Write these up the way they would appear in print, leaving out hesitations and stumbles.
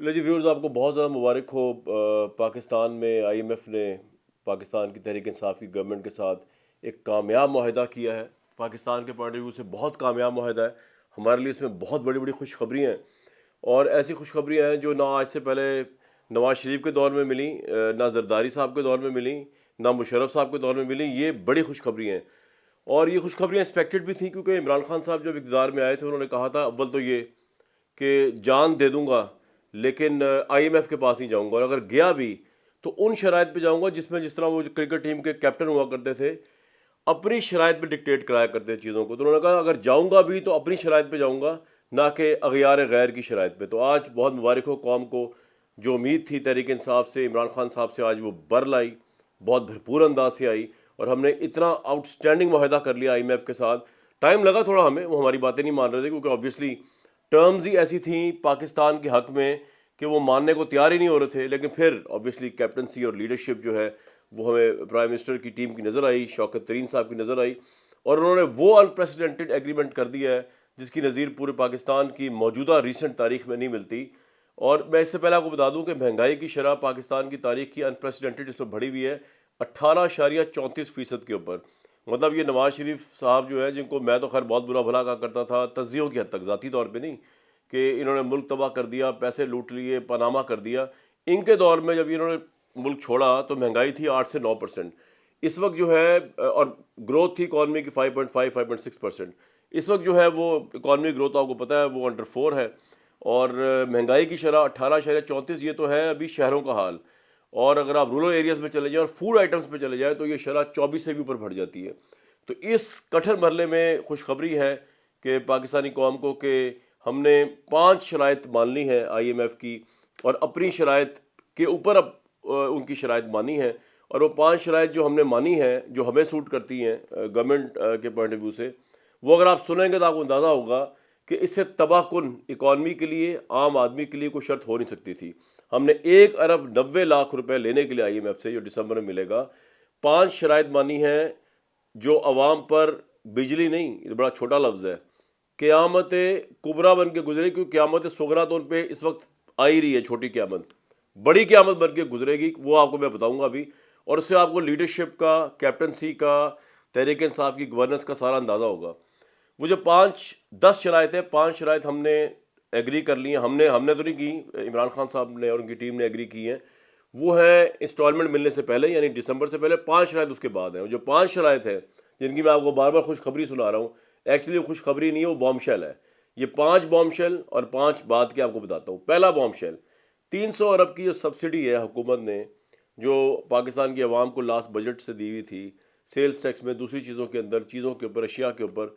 لو جی viewers, آپ کو بہت زیادہ مبارک ہو۔ پاکستان میں آئی ایم ایف نے پاکستان کی تحریک انصاف کی گورنمنٹ کے ساتھ ایک کامیاب معاہدہ کیا ہے۔ پاکستان کے پوائنٹ آف ویو سے بہت کامیاب معاہدہ ہے۔ ہمارے لیے اس میں بہت بڑی بڑی خوشخبریاں ہیں، اور ایسی خوشخبریاں ہیں جو نہ آج سے پہلے نواز شریف کے دور میں ملیں، نہ زرداری صاحب کے دور میں ملیں، نہ مشرف صاحب کے دور میں ملیں۔ یہ بڑی خوشخبریاں ہیں، اور یہ خوشخبریاں ایکسپیکٹڈ بھی تھیں، کیونکہ عمران خان صاحب جب اقتدار میں آئے تھے انہوں نے کہا تھا اول تو یہ کہ جان دے دوں گا لیکن آئی ایم ایف کے پاس نہیں جاؤں گا، اور اگر گیا بھی تو ان شرائط پہ جاؤں گا جس طرح وہ کرکٹ ٹیم کے کیپٹن ہوا کرتے تھے، اپنی شرائط پہ ڈکٹیٹ کرایا کرتے تھے چیزوں کو۔ تو انہوں نے کہا اگر جاؤں گا بھی تو اپنی شرائط پہ جاؤں گا، نہ کہ اغیار غیر کی شرائط پہ۔ تو آج بہت مبارک ہو قوم کو، جو امید تھی تحریک انصاف سے، عمران خان صاحب سے، آج وہ بر لائی، بہت بھرپور انداز سے آئی، اور ہم نے اتنا آؤٹ اسٹینڈنگ معاہدہ کر لیا آئی ایم ایف کے ساتھ۔ ٹائم لگا تھوڑا ہمیں، وہ ہماری باتیں نہیں مان رہے تھے، کیونکہ آبویسلی ٹرمز ہی ایسی تھیں پاکستان کے حق میں کہ وہ ماننے کو تیار ہی نہیں ہو رہے تھے۔ لیکن پھر آبویسلی کیپٹنسی اور لیڈرشپ جو ہے وہ ہمیں پرائم منسٹر کی ٹیم کی نظر آئی، شوکت ترین صاحب کی نظر آئی، اور انہوں نے وہ انپریسیڈنٹڈ ایگریمنٹ کر دیا ہے جس کی نظیر پورے پاکستان کی موجودہ ریسنٹ تاریخ میں نہیں ملتی۔ اور میں اس سے پہلے آپ کو بتا دوں کہ مہنگائی کی شرح پاکستان کی تاریخ کی انپریسیڈنٹڈ اس میں بڑھی ہوئی ہے 18.34% کے اوپر۔ مطلب یہ نواز شریف صاحب جو ہے، جن کو میں تو خیر بہت برا بھلا کہا کرتا تھا، تجزیوں کی حد تک، ذاتی طور پہ نہیں، کہ انہوں نے ملک تباہ کر دیا، پیسے لوٹ لیے، پاناما کر دیا، ان کے دور میں جب انہوں نے ملک چھوڑا تو مہنگائی تھی 8 سے 9%۔ اس وقت جو ہے اور گروتھ تھی اکانومی کی 5.5 5.6%۔ اس وقت جو ہے وہ اکانومی گروتھ آپ کو پتہ ہے وہ انڈر 4 ہے، اور مہنگائی کی شرح 18.34۔ یہ تو ہے ابھی شہروں کا حال، اور اگر آپ رورل ایریاز میں چلے جائیں اور فوڈ آئٹمس پہ چلے جائیں تو یہ شرح 24 سے بھی اوپر بڑھ جاتی ہے۔ تو اس کٹھن مرحلے میں خوشخبری ہے کہ پاکستانی قوم کو کہ ہم نے 5 شرائط مان لی ہیں آئی ایم ایف کی، اور اپنی شرائط کے اوپر اب ان کی شرائط مانی ہے، اور وہ 5 شرائط جو ہم نے مانی ہیں، جو ہمیں سوٹ کرتی ہیں گورنمنٹ کے پوائنٹ آف ویو سے، وہ اگر آپ سنیں گے تو آپ کو اندازہ ہوگا کہ اس سے تباہ کن اکانومی کے لیے، عام آدمی کے لیے کوئی شرط ہو نہیں سکتی تھی۔ ہم نے 1 ارب 90 لاکھ روپے لینے کے لیے آئی ایم ایف سے، جو دسمبر میں ملے گا، 5 شرائط مانی ہیں جو عوام پر بجلی نہیں، یہ بڑا چھوٹا لفظ ہے، قیامت کبریٰ بن کے گزرے، کیونکہ قیامت صغریٰ تو ان پہ اس وقت آ ہی رہی ہے، چھوٹی قیامت بڑی قیامت بن کے گزرے گی، وہ آپ کو میں بتاؤں گا ابھی، اور اس سے آپ کو لیڈرشپ کا، کیپٹنسی کا، تحریک انصاف کی گورننس کا سارا اندازہ ہوگا۔ وہ جو 10 شرائط ہے، 5 شرائط ہم نے ایگری کر لی ہیں، ہم نے تو نہیں کی، عمران خان صاحب نے اور ان کی ٹیم نے ایگری کی ہیں۔ وہ ہے انسٹالمنٹ ملنے سے پہلے، یعنی دسمبر سے پہلے، 5 شرائط اس کے بعد ہیں۔ جو 5 شرائط ہیں جن کی میں آپ کو بار بار خوشخبری سنا رہا ہوں، ایکچولی وہ خوشخبری نہیں ہے، وہ بام شیل ہے۔ یہ 5 بام شیل اور 5 بعد کے آپ کو بتاتا ہوں۔ پہلا بام شیل، 300 ارب کی جو سبسڈی ہے حکومت نے، جو پاکستان کی عوام کو لاسٹ بجٹ سے دی ہوئی تھی، سیلز ٹیکس میں، دوسری چیزوں کے اندر، چیزوں کے اوپر، اشیاء کے اوپر،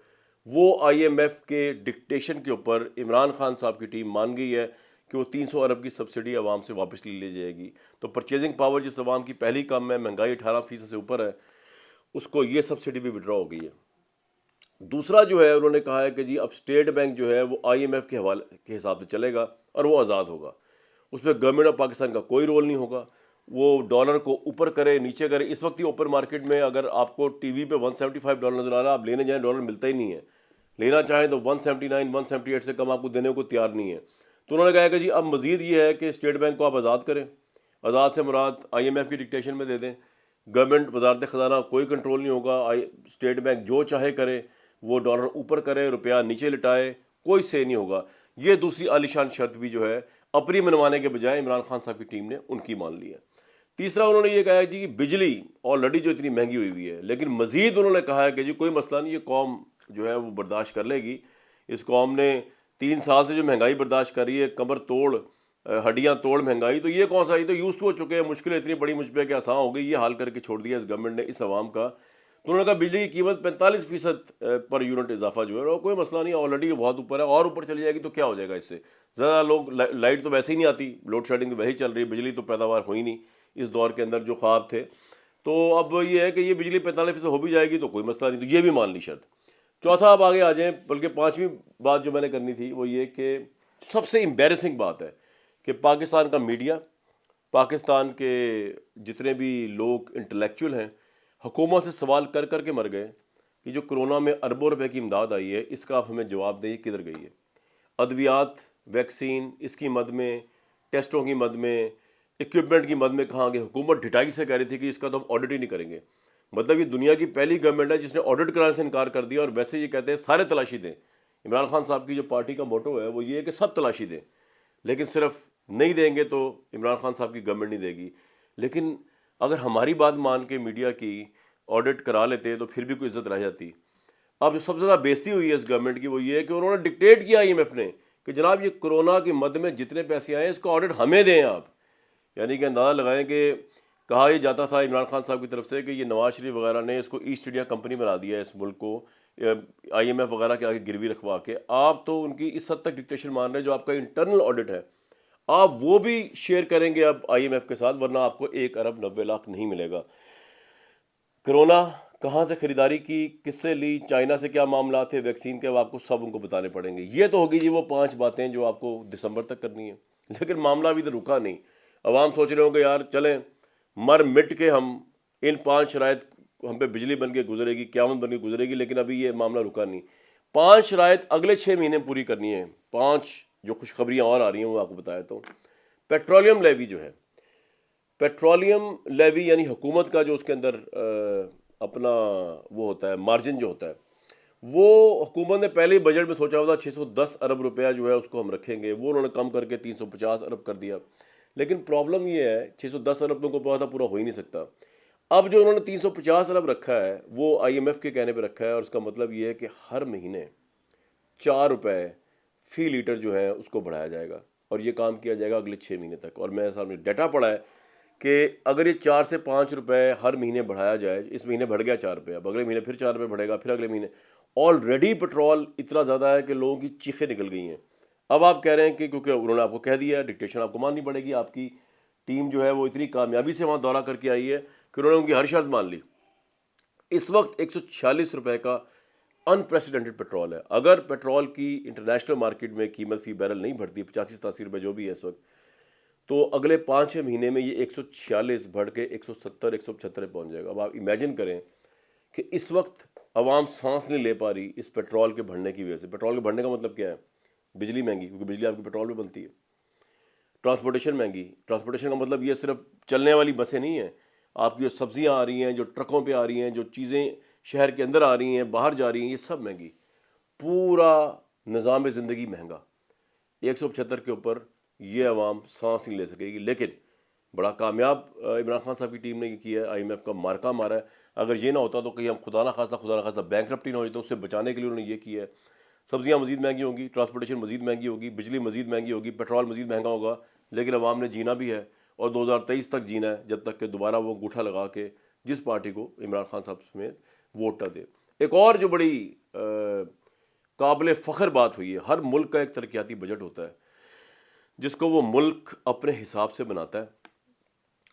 وہ آئی ایم ایف کے ڈکٹیشن کے اوپر عمران خان صاحب کی ٹیم مان گئی ہے کہ وہ 300 ارب کی سبسڈی عوام سے واپس لی جائے گی۔ تو پرچیزنگ پاور جس عوام کی پہلی کم ہے، مہنگائی 18% سے اوپر ہے، اس کو یہ سبسڈی بھی وڈرا ہو گئی ہے۔ دوسرا جو ہے، انہوں نے کہا ہے کہ جی اب اسٹیٹ بینک جو ہے وہ آئی ایم ایف کے حوالے کے حساب سے چلے گا، اور وہ آزاد ہوگا، اس میں گورنمنٹ آف پاکستان کا کوئی رول نہیں ہوگا۔ وہ ڈالر کو اوپر کرے نیچے کرے، اس وقت ہی اوپن مارکیٹ میں اگر آپ کو ٹی وی پہ $175 نظر آ رہا ہے، آپ لینے جائیں ڈالر ملتا ہی نہیں ہے، لینا چاہیں تو 179 178 سے کم آپ کو دینے کو تیار نہیں ہے۔ تو انہوں نے کہا کہ جی اب مزید یہ ہے کہ اسٹیٹ بینک کو آپ آزاد کریں، آزاد سے مراد آئی ایم ایف کی ڈکٹیشن میں دے دیں، گورنمنٹ وزارت خزانہ کوئی کنٹرول نہیں ہوگا، اسٹیٹ بینک جو چاہے کرے، وہ ڈالر اوپر کرے، روپیہ نیچے لٹائے، کوئی سے نہیں ہوگا۔ یہ دوسری عالیشان شرط بھی جو ہے اپنی منوانے کے بجائے عمران خان صاحب کی ٹیم نے ان کی مان لی ہے۔ تیسرا انہوں نے یہ کہا ہے جی بجلی آلریڈی جو اتنی مہنگی ہوئی ہے، لیکن مزید انہوں نے کہا ہے کہ جی کوئی مسئلہ نہیں، یہ قوم جو ہے وہ برداشت کر لے گی۔ اس قوم نے 3 سال سے جو مہنگائی برداشت کر رہی ہے، کمر توڑ، ہڈیاں توڑ مہنگائی، تو یہ کون سا، یہ تو یوز ٹو ہو چکے ہیں، مشکلیں اتنی بڑی مجھ پہ کہ آسان ہو گئی، یہ حال کر کے چھوڑ دیا اس گورنمنٹ نے اس عوام کا۔ تو انہوں نے کہا بجلی کی قیمت 45% پر یونٹ اضافہ جو ہے، اور کوئی مسئلہ نہیں، آلریڈی بہت اوپر ہے، اور اوپر چلی جائے گی تو کیا ہو جائے گا اس سے؟ زیادہ لوگ، لائٹ تو ویسے ہی نہیں آتی، لوڈ شیڈنگ تو وہی چل رہی ہے، بجلی تو پیداوار ہوئی نہیں اس دور کے اندر جو خواب تھے۔ تو اب یہ ہے کہ یہ بجلی 45% ہو بھی جائے گی تو کوئی مسئلہ نہیں، تو یہ بھی مان لی شرط۔ چوتھا آپ آگے آ جائیں، بلکہ 5ویں بات جو میں نے کرنی تھی وہ یہ کہ سب سے امبیرسنگ بات ہے کہ پاکستان کا میڈیا، پاکستان کے جتنے بھی لوگ انٹلیکچوئل ہیں، حکومت سے سوال کر کر کے مر گئے کہ جو کرونا میں اربوں روپے کی امداد آئی ہے، اس کا آپ ہمیں جواب دیں، کدھر گئی ہے؟ ادویات، ویکسین، اس کی مد میں ٹیسٹوں کی مد میں، اکوپمنٹ کی مد میں کہاں گئے. حکومت ڈھٹائی سے کہہ رہی تھی کہ اس کا تو ہم آڈٹ ہی نہیں کریں گے. مطلب یہ دنیا کی پہلی گورنمنٹ ہے جس نے آڈٹ کرانے سے انکار کر دیا، اور ویسے یہ کہتے ہیں سارے تلاشی دیں. عمران خان صاحب کی جو پارٹی کا موٹو ہے وہ یہ ہے کہ سب تلاشی دیں، لیکن صرف نہیں دیں گے تو عمران خان صاحب کی گورنمنٹ نہیں دے گی. لیکن اگر ہماری بات مان کے میڈیا کی آڈٹ کرا لیتے تو پھر بھی کوئی عزت رہ جاتی. اب جو سب سے زیادہ بےزتی ہوئی ہے اس گورنمنٹ کی وہ یہ ہے کہ انہوں نے ڈکٹیٹ کیا IMF نے کہ جناب یہ کرونا کی مد میں جتنے پیسے آئے ہیں اس کا آڈٹ ہمیں دیں آپ. یعنی کہ اندازہ لگائیں کہ کہا یہ جاتا تھا عمران خان صاحب کی طرف سے کہ یہ نواز شریف وغیرہ نے اس کو ایسٹ انڈیا کمپنی بنا دیا ہے اس ملک کو IMF وغیرہ کے آگے گروی رکھوا کے. آپ تو ان کی اس حد تک ڈکٹیشن مان رہے ہیں. جو آپ کا انٹرنل آڈٹ ہے آپ وہ بھی شیئر کریں گے اب IMF کے ساتھ، ورنہ آپ کو 1 ارب 90 لاکھ نہیں ملے گا. کرونا کہاں سے خریداری کی، کس سے لی، چائنا سے کیا معاملات تھے ویکسین کے، وہ آپ کو سب ان کو بتانے پڑیں گے. یہ تو ہوگی جی وہ 5 باتیں جو آپ کو دسمبر تک کرنی ہے. لیکن معاملہ ابھی تو رکا نہیں. عوام سوچ رہے ہوں کہ یار چلیں مر مٹ کے ہم ان 5 شرائط، ہم پہ بجلی بن کے گزرے گی، قیامت بن کے گزرے گی، لیکن ابھی یہ معاملہ رکا نہیں. 5 شرائط اگلے 6 مہینے پوری کرنی ہے. 5 جو خوشخبریاں اور آ رہی ہیں وہ آپ کو بتایا. تو پیٹرولیم لیوی جو ہے، پیٹرولیم لیوی یعنی حکومت کا جو اس کے اندر اپنا وہ ہوتا ہے مارجن جو ہوتا ہے، وہ حکومت نے پہلے ہی بجٹ میں سوچا ہوا تھا 610 ارب روپیہ جو ہے اس کو ہم رکھیں گے. وہ انہوں نے کم کر کے 350 ارب کر دیا. لیکن پرابلم یہ ہے 610 ارب تو ان کو پتا تھا پورا ہو ہی نہیں سکتا. اب جو انہوں نے 350 ارب رکھا ہے وہ IMF کے کہنے پہ رکھا ہے، اور اس کا مطلب یہ ہے کہ ہر مہینے 4 روپے فی لیٹر جو ہے اس کو بڑھایا جائے گا، اور یہ کام کیا جائے گا اگلے 6 مہینے تک. اور میں سامنے ڈیٹا پڑا ہے کہ اگر یہ 4 سے 5 روپے ہر مہینے بڑھایا جائے، اس مہینے بڑھ گیا 4 روپے، اب اگلے مہینے پھر 4 روپے بڑھے گا، پھر اگلے مہینے. آلریڈی پیٹرول اتنا زیادہ ہے کہ لوگوں کی چیخیں نکل گئی ہیں. اب آپ کہہ رہے ہیں کہ کیونکہ انہوں نے آپ کو کہہ دیا ہے ڈکٹیشن آپ کو ماننی پڑے گی. آپ کی ٹیم جو ہے وہ اتنی کامیابی سے وہاں دورہ کر کے آئی ہے کہ انہوں نے ان کی ہر شرط مان لی. اس وقت 146 روپے کا انپریسیڈنٹڈ پیٹرول ہے. اگر پیٹرول کی انٹرنیشنل مارکیٹ میں قیمت فی بیرل نہیں بڑھتی 85-87 روپے جو بھی ہے اس وقت، تو اگلے 5-6 مہینے میں یہ 146 بڑھ کے 170-175 پہنچ جائے گا. اب آپ امیجن کریں کہ اس وقت عوام سانس نہیں لے پا رہی اس پیٹرول کے بڑھنے کی وجہ سے. پیٹرول کے بڑھنے کا مطلب کیا ہے؟ بجلی مہنگی، کیونکہ بجلی آپ کی پیٹرول میں بنتی ہے. ٹرانسپورٹیشن مہنگی. ٹرانسپورٹیشن کا مطلب یہ صرف چلنے والی بسیں نہیں ہیں، آپ کی جو سبزیاں آ رہی ہیں، جو ٹرکوں پہ آ رہی ہیں، جو چیزیں شہر کے اندر آ رہی ہیں، باہر جا رہی ہیں، یہ سب مہنگی. پورا نظام زندگی مہنگا. 175 کے اوپر یہ عوام سانس نہیں لے سکے گی. لیکن بڑا کامیاب عمران خان صاحب کی ٹیم نے یہ کیا ہے. IMF کا مارکا مارا ہے. اگر یہ نہ ہوتا تو کہیں ہم خدا نہ خواستہ بینکرپٹی نہ ہو جاتا. اس سے بچانے کے لیے انہوں نے یہ کیا ہے. سبزیاں مزید مہنگی ہوں گی، ٹرانسپورٹیشن مزید مہنگی ہوگی، بجلی مزید مہنگی ہوگی، پیٹرول مزید مہنگا ہوگا. لیکن عوام نے جینا بھی ہے، اور 2023 تک جینا ہے، جب تک کہ دوبارہ وہ انگوٹھا لگا کے جس پارٹی کو عمران خان صاحب سمیت ووٹ نہ دے. ایک اور جو بڑی قابل فخر بات ہوئی ہے، ہر ملک کا ایک ترقیاتی بجٹ ہوتا ہے جس کو وہ ملک اپنے حساب سے بناتا ہے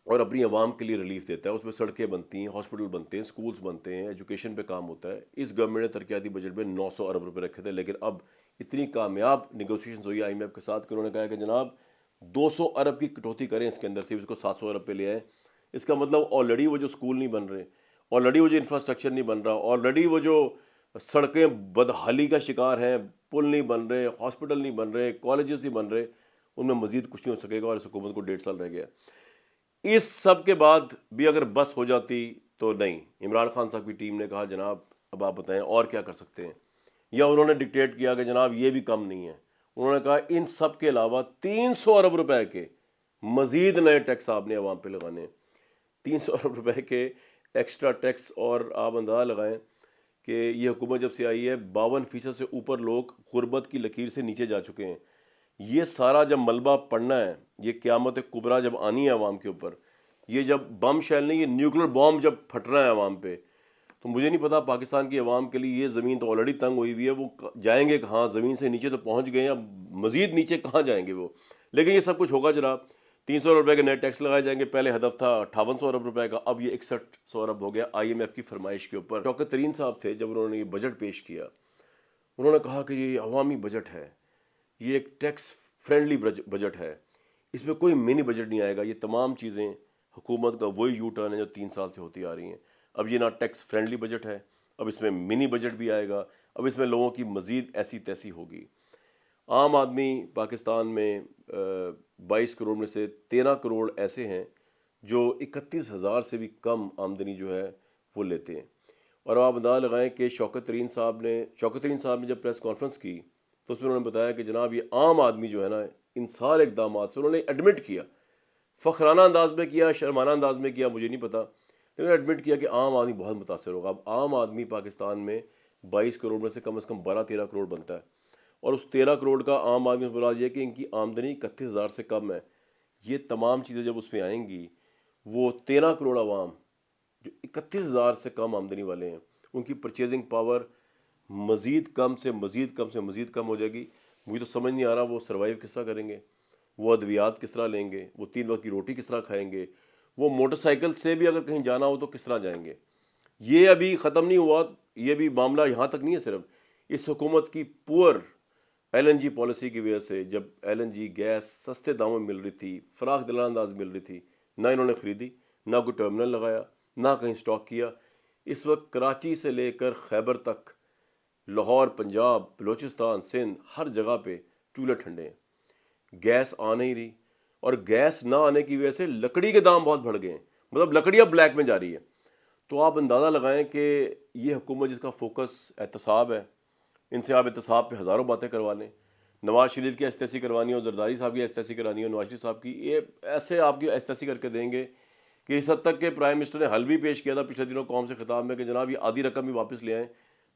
اور اپنی عوام کے لیے ریلیف دیتا ہے. اس میں سڑکیں بنتی ہیں، ہاسپٹل بنتے ہیں، سکولز بنتے ہیں، ایجوکیشن پہ کام ہوتا ہے. اس گورنمنٹ نے ترقیاتی بجٹ میں 900 ارب روپے رکھے تھے. لیکن اب اتنی کامیاب نیگوسیشنز ہوئی IMF کے ساتھ کہ انہوں نے کہا کہ جناب 200 ارب کی کٹوتی کریں اس کے اندر سے، اس کو 700 ارب پہ لے آئیں. اس کا مطلب آلریڈی وہ جو اسکول نہیں بن رہے، آلریڈی وہ جو انفراسٹرکچر نہیں بن رہا، آلریڈی وہ جو سڑکیں بدحالی کا شکار ہیں، پل نہیں بن رہے، ہاسپٹل نہیں بن رہے، کالجز نہیں بن رہے، ان میں مزید کچھ نہیں ہو سکے گا. اور اس حکومت کو 1.5 سال رہ گیا. اس سب کے بعد بھی اگر بس ہو جاتی تو نہیں. عمران خان صاحب کی ٹیم نے کہا جناب اب آپ بتائیں اور کیا کر سکتے ہیں. یا انہوں نے ڈکٹیٹ کیا کہ جناب یہ بھی کم نہیں ہے. انہوں نے کہا ان سب کے علاوہ 300 ارب روپے کے مزید نئے ٹیکس آپ نے عوام پہ لگانے ہیں. 300 ارب روپے کے ایکسٹرا ٹیکس. اور آپ اندازہ لگائیں کہ یہ حکومت جب سے آئی ہے 52% سے اوپر لوگ غربت کی لکیر سے نیچے جا چکے ہیں. یہ سارا جب ملبہ پڑنا ہے، یہ قیامت کبریٰ جب آنی ہے عوام کے اوپر، یہ جب بم شیل نہیں، یہ نیوکلر بام جب پھٹنا ہے عوام پہ، تو مجھے نہیں پتا پاکستان کی عوام کے لیے یہ زمین تو آلریڈی تنگ ہوئی ہوئی ہے، وہ جائیں گے کہاں؟ زمین سے نیچے تو پہنچ گئے ہیں، اب مزید نیچے کہاں جائیں گے وہ؟ لیکن یہ سب کچھ ہوگا جناب. 300 ارب روپے کے نئے ٹیکس لگائے جائیں گے. پہلے ہدف تھا 5800 ارب روپے کا، اب یہ 6100 ارب ہو گیا IMF کی فرمائش کے اوپر. شوکت ترین صاحب تھے جب انہوں نے یہ بجٹ پیش کیا، انہوں نے کہا کہ یہ عوامی بجٹ ہے، یہ ایک ٹیکس فرینڈلی بجٹ ہے، اس میں کوئی منی بجٹ نہیں آئے گا. یہ تمام چیزیں حکومت کا وہی یو ٹرن ہے جو 3 سال سے ہوتی آ رہی ہیں. اب یہ نہ ٹیکس فرینڈلی بجٹ ہے، اب اس میں منی بجٹ بھی آئے گا، اب اس میں لوگوں کی مزید ایسی تیسی ہوگی. عام آدمی پاکستان میں 22 کروڑ میں سے 13 کروڑ ایسے ہیں جو 31,000 سے بھی کم آمدنی جو ہے وہ لیتے ہیں. اور آپ اندازہ لگائیں کہ شوکت ترین صاحب نے جب پریس کانفرنس کی تو اس میں انہوں نے بتایا کہ جناب یہ عام آدمی جو ہے نا ان سارے اقدامات سے انہوں نے ایڈمٹ کیا، فخرانہ انداز میں کیا، شرمانہ انداز میں کیا، مجھے نہیں پتا، لیکن ایڈمٹ کیا کہ عام آدمی بہت متاثر ہوگا. اب عام آدمی پاکستان میں 22 کروڑ میں سے کم 12-13 کروڑ بنتا ہے، اور اس 13 کروڑ کا عام آدمی سے مراد یہ کہ ان کی آمدنی 31,000 سے کم ہے. یہ تمام چیزیں جب اس میں آئیں گی، وہ 13 کروڑ عوام جو 31,000 سے کم آمدنی والے ہیں، ان کی پرچیزنگ پاور مزید کم سے مزید کم سے مزید کم ہو جائے گی. مجھے تو سمجھ نہیں آ رہا وہ سروائیو کس طرح کریں گے، وہ ادویات کس طرح لیں گے، وہ 3 وقت کی روٹی کس طرح کھائیں گے، وہ موٹر سائیکل سے بھی اگر کہیں جانا ہو تو کس طرح جائیں گے. یہ ابھی ختم نہیں ہوا، یہ بھی معاملہ یہاں تک نہیں ہے. صرف اس حکومت کی پور ایل این جی پالیسی کی وجہ سے، جب ایل این جی گیس سستے داموں میں مل رہی تھی، فراخ دلان انداز مل رہی تھی، نہ انہوں نے خریدی، نہ کوئی ٹرمنل لگایا، نہ کہیں سٹاک کیا. اس وقت کراچی سے لے کر خیبر تک، لاہور، پنجاب، بلوچستان، سندھ، ہر جگہ پہ چولہے ٹھنڈے ہیں. گیس آ نہیں رہی، اور گیس نہ آنے کی وجہ سے لکڑی کے دام بہت بڑھ گئے ہیں، مطلب لکڑیاں بلیک میں جا رہی ہے. تو آپ اندازہ لگائیں کہ یہ حکومت جس کا فوکس احتساب ہے، ان سے آپ احتساب پہ ہزاروں باتیں کروا لیں. نواز شریف کی ایستیسی کروانی ہو، زرداری صاحب کی ایستیسی کرانی ہو، نواز شریف صاحب کی، یہ ایسے آپ کی ایستیسی کر کے دیں گے کہ اس حد تک کہ پرائم منسٹر نے حل بھی پیش کیا تھا پچھلے دنوں قوم سے خطاب میں کہ جناب یہ آدھی رقم بھی واپس لے آئیں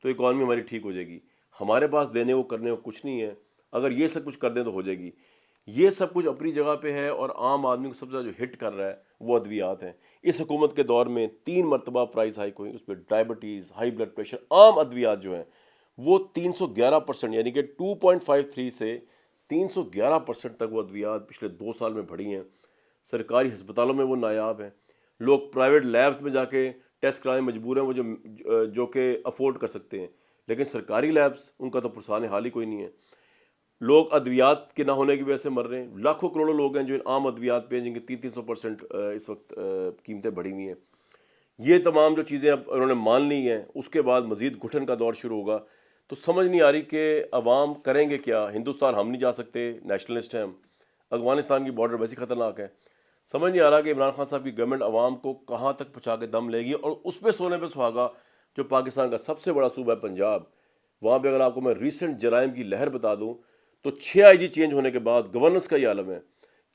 تو اکانومی ہماری ٹھیک ہو جائے گی. ہمارے پاس دینے کو کرنے کو کچھ نہیں ہے، اگر یہ سب کچھ کر دیں تو ہو جائے گی. یہ سب کچھ اپنی جگہ پہ ہے، اور عام آدمی کو سب سے زیادہ جو ہٹ کر رہا ہے وہ ادویات ہیں. اس حکومت کے دور میں 3 مرتبہ پرائز ہائیک ہوئی، اس پہ ڈائبٹیز، ہائی بلڈ پریشر، عام ادویات جو ہیں وہ 311%، یعنی کہ 2.53 سے 311% تک وہ ادویات پچھلے 2 سال میں بڑھی ہیں. سرکاری ہسپتالوں میں وہ نایاب ہیں. لوگ پرائیویٹ لیبز میں جا کے ٹیسٹ کرانے مجبور ہیں، وہ جو کہ افورڈ کر سکتے ہیں، لیکن سرکاری لیبز ان کا تو پرسان حال ہی کوئی نہیں ہے. لوگ ادویات کے نہ ہونے کی وجہ سے مر رہے ہیں. لاکھوں کروڑوں لوگ ہیں جو ان عام ادویات پہ ہیں جن کی 300% اس وقت قیمتیں بڑھی ہوئی ہیں. یہ تمام جو چیزیں اب انہوں نے مان لی ہیں، اس کے بعد مزید گھٹن کا دور شروع ہوگا. تو سمجھ نہیں آ رہی کہ عوام کریں گے کیا. ہندوستان ہم نہیں جا سکتے، نیشنلسٹ ہیں ہم، افغانستان کی بارڈر ویسی خطرناک ہے. سمجھ نہیں آ رہا کہ عمران خان صاحب کی گورنمنٹ عوام کو کہاں تک پہنچا کے دم لے گی. اور اس پہ سونے پہ سہاگا جو پاکستان کا سب سے بڑا صوبہ ہے پنجاب، وہاں پہ اگر آپ کو میں ریسنٹ جرائم کی لہر بتا دوں تو 6 آئی جی چینج ہونے کے بعد گورننس کا یہ عالم ہے.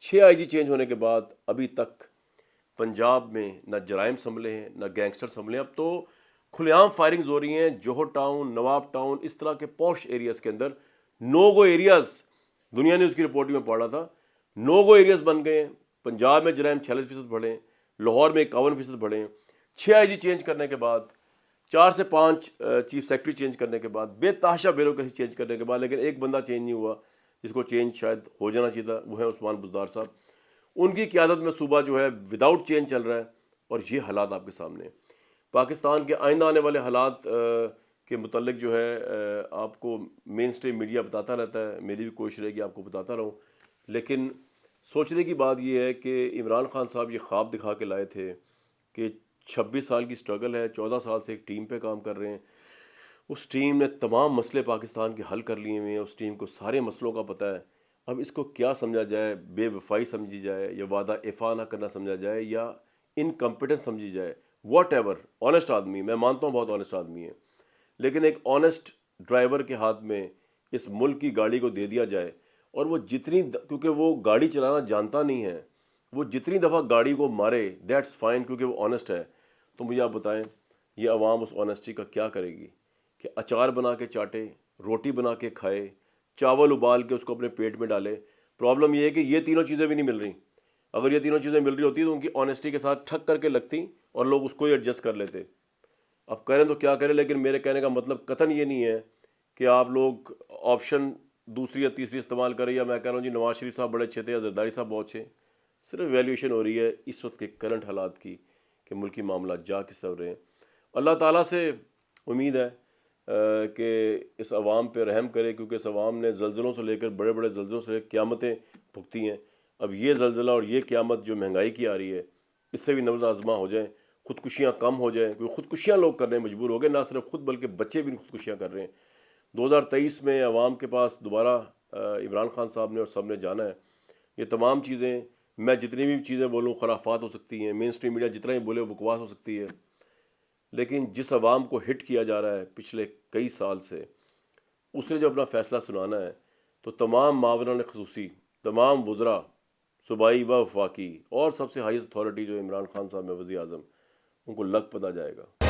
6 آئی جی چینج ہونے کے بعد ابھی تک پنجاب میں نہ جرائم سنبھلے ہیں، نہ گینگسٹر سنبھلے ہیں. اب تو کھلے عام فائرنگز ہو رہی ہیں جوہر ٹاؤن، نواب ٹاؤن، اس طرح کے پوش ایریاز کے اندر. نو گو ایریاز، دنیا نے اس کی رپورٹ میں پڑھا تھا، نو گو ایریاز بن گئے ہیں. پنجاب میں جرائم 46% بڑھے ہیں، لاہور میں 51% بڑھے ہیں. 6 آئی جی چینج کرنے کے بعد، 4 سے 5 چیف سیکرٹری چینج کرنے کے بعد، بے تحاشا بیوروکریسی چینج کرنے کے بعد، لیکن ایک بندہ چینج نہیں ہوا جس کو چینج شاید ہو جانا چاہیے تھا، وہ ہے عثمان بزدار صاحب. ان کی قیادت میں صوبہ جو ہے وداؤٹ چینج چل رہا ہے، اور یہ حالات آپ کے سامنے ہیں. پاکستان کے آئندہ آنے والے حالات کے متعلق جو ہے آپ کو مین اسٹریم میڈیا بتاتا رہتا ہے، میری بھی کوشش رہے گی آپ کو بتاتا رہوں. لیکن سوچنے کی بات یہ ہے کہ عمران خان صاحب یہ خواب دکھا کے لائے تھے کہ 26 سال کی سٹرگل ہے، 14 سال سے ایک ٹیم پہ کام کر رہے ہیں. اس ٹیم نے تمام مسئلے پاکستان کے حل کر لیے ہوئے ہیں، اس ٹیم کو سارے مسئلوں کا پتہ ہے. اب اس کو کیا سمجھا جائے؟ بے وفائی سمجھی جائے، یا وعدہ ایفا نہ کرنا سمجھا جائے، یا انکمپیٹنس سمجھی جائے، واٹ ایور. آنیسٹ آدمی، میں مانتا ہوں بہت آنیسٹ آدمی ہے، لیکن ایک آنیسٹ ڈرائیور کے ہاتھ میں اس ملک کی گاڑی کو دے دیا جائے، اور وہ کیونکہ وہ گاڑی چلانا جانتا نہیں ہے، وہ جتنی دفعہ گاڑی کو مارے دیٹس فائن، کیونکہ وہ آنیسٹ ہے. تو مجھے آپ بتائیں یہ عوام اس آنیسٹی کا کیا کرے گی؟ کہ اچار بنا کے چاٹے، روٹی بنا کے کھائے، چاول ابال کے اس کو اپنے پیٹ میں ڈالے. پرابلم یہ ہے کہ یہ تینوں چیزیں بھی نہیں مل رہی. اگر یہ تینوں چیزیں مل رہی ہوتی تو ان کی آنیسٹی کے ساتھ ٹھک کر کے لگتی اور لوگ اس کو ہی ایڈجسٹ کر لیتے. اب کریں تو کیا کریں، لیکن میرے کہنے کا مطلب قطعاً یہ نہیں ہے کہ آپ لوگ آپشن دوسری یا تیسری استعمال کریں، یا میں کہہ رہا ہوں جی نواز شریف صاحب بڑے اچھے تھے یا زرداری صاحب بہت اچھے. صرف ویلیویشن ہو رہی ہے اس وقت کے کرنٹ حالات کی کہ ملکی معاملات جا کس طرف رہے ہیں. اللہ تعالیٰ سے امید ہے کہ اس عوام پہ رحم کرے، کیونکہ اس عوام نے زلزلوں سے لے کر بڑے بڑے زلزلوں سے قیامتیں بھگتی ہیں. اب یہ زلزلہ اور یہ قیامت جو مہنگائی کی آ رہی ہے، اس سے بھی نبض آزما ہو جائیں، خودکشیاں کم ہو جائیں، کیونکہ خودکشیاں لوگ کرنے مجبور ہو گئے، نہ صرف خود بلکہ بچے بھی خودکشیاں کر رہے ہیں. 2023 میں عوام کے پاس دوبارہ عمران خان صاحب نے اور سب نے جانا ہے. یہ تمام چیزیں، میں جتنی بھی چیزیں بولوں خرافات ہو سکتی ہیں، مین اسٹریم میڈیا جتنا ہی بولے وہ بکواس ہو سکتی ہے، لیکن جس عوام کو ہٹ کیا جا رہا ہے پچھلے کئی سال سے، اس نے جو اپنا فیصلہ سنانا ہے تو تمام معاونان خصوصی، تمام وزراء صوبائی و وفاقی، اور سب سے ہائیسٹ اتھارٹی جو عمران خان صاحب میں وزیر اعظم، ان کو لگ پتہ جائے گا.